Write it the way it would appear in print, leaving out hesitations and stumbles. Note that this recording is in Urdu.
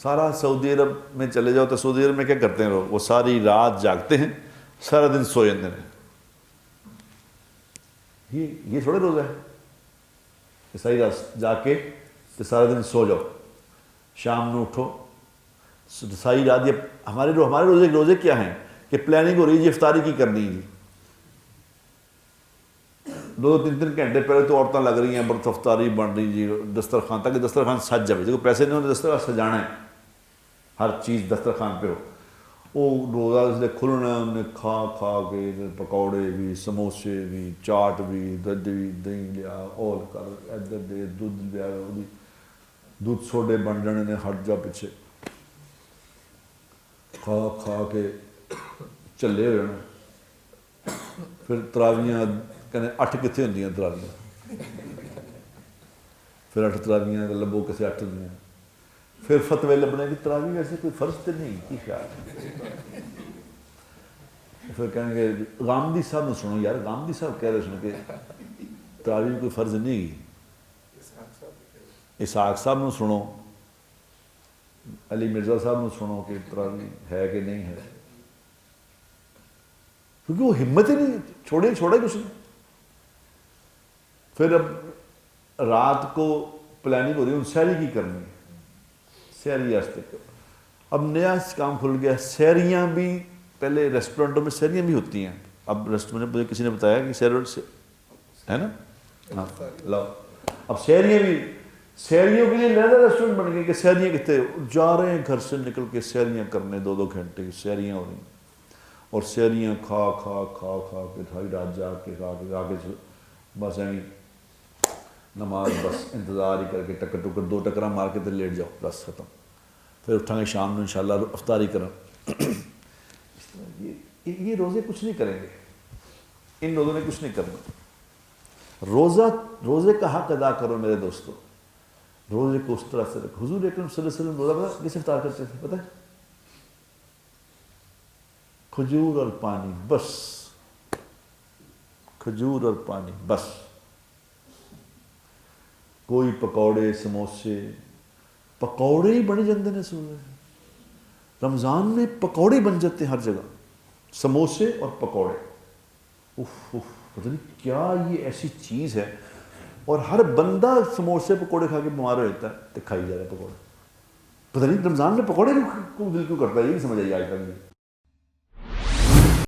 سارا سعودی عرب میں چلے جاؤ تو سعودی عرب میں کیا کرتے ہیں لوگ؟ وہ ساری رات جاگتے ہیں، سارا دن سو جاتے ہیں۔ یہ تھوڑے روزہ ہے کہ ساری رات جا کے تو سارا دن سو جاؤ، شام میں اٹھو ساری رات۔ یہ ہمارے روزے کیا ہیں کہ پلاننگ ہو رہی ہے جی افطاری کی کرنی ہے جی، 2-3 گھنٹے پہلے تو عورتیں لگ رہی ہیں برت افطاری بن رہی جی، دسترخوان تک دسترخوان سج جائے، جو پیسے نہیں ہوتے دسترخوان سجانا ہے، ہر چیز دسترخوان پہ ہو۔ وہ روزہ اس نے کھلنا، ہم نے کھا کے پکوڑے بھی، سموسے بھی، چاٹ بھی، دہی لیا اور کر ادھر دے، دودھ لیا، دودھ سوڈے بن جانے نے، ہٹ جا پیچھے، کھا کے چلے ہوئے نا۔ پھر تراویاں کہنے 8 کتنے ہوندیاں تراویاں، پھر 8 تراویاں لبو کسے 8 ہوندیاں، پھر فتوے لبنے کی تراوی ویسے کوئی فرض تو نہیں کی خیال ہے۔ پھر کہیں گے غامدی صاحب نے سنو یار، غامدی صاحب کہہ رہے سنو کہ تراوی کوئی فرض نہیں کی، اسحاق صاحب نے سنو، علی مرزا صاحب نے سنو کہ تراوی ہے کہ نہیں ہے، کیونکہ وہ ہمت ہی نہیں، چھوڑے کچھ نہیں۔ پھر اب رات کو پلاننگ ہو رہی ہے ان سحری کی کرنی ہے، سحری واسطے اب نیا کام کھل گیا، سحریاں بھی پہلے ریسٹورنٹوں میں سحریاں بھی ہوتی ہیں، اب ریسٹورنٹ مجھے کسی نے بتایا کہ سحری ہے نا، ہاں لاؤ، اب سحریاں بھی، سحریوں کے لیے لہذا ریسٹورنٹ بن گئے کہ سحریاں کتنے جا رہے ہیں گھر سے نکل کے سحریاں کرنے، 2 گھنٹے کی سحریاں ہو رہی ہیں، اور سحریاں کھا کے ساری رات جا کے کھا کے بس ایویں نماز بس انتظار ہی کر کے ٹکر 2 ٹکرا مار کے تو لیٹ جاؤ، بس ختم۔ پھر اٹھیں گے شام میں انشاءاللہ افطاری کریں۔ یہ روزے کچھ نہیں کریں گے، ان روزوں نے کچھ نہیں کرنا۔ روزے کا حق ادا کرو میرے دوستو، روزے کو اس طرح سے رکھو۔ حضور اکرم صلی اللہ علیہ وسلم روزہ پتہ کیسے افطار کرتے تھے پتہ ہے؟ کھجور اور پانی بس، کھجور اور پانی بس، کوئی پکوڑے سموسے، پکوڑے ہی بن جاتے ہیں سمجھے، رمضان میں پکوڑے بن جاتے ہیں ہر جگہ، سموسے اور پکوڑے، پتہ نہیں کیا یہ ایسی چیز ہے، اور ہر بندہ سموسے پکوڑے کھا کے بیمار ہو جاتا ہے، تو کھائی جا رہا ہے پکوڑے، پتہ نہیں رمضان میں پکوڑے کو دل کیوں کرتا ہے، یہ نہیں سمجھ آئی آج تک۔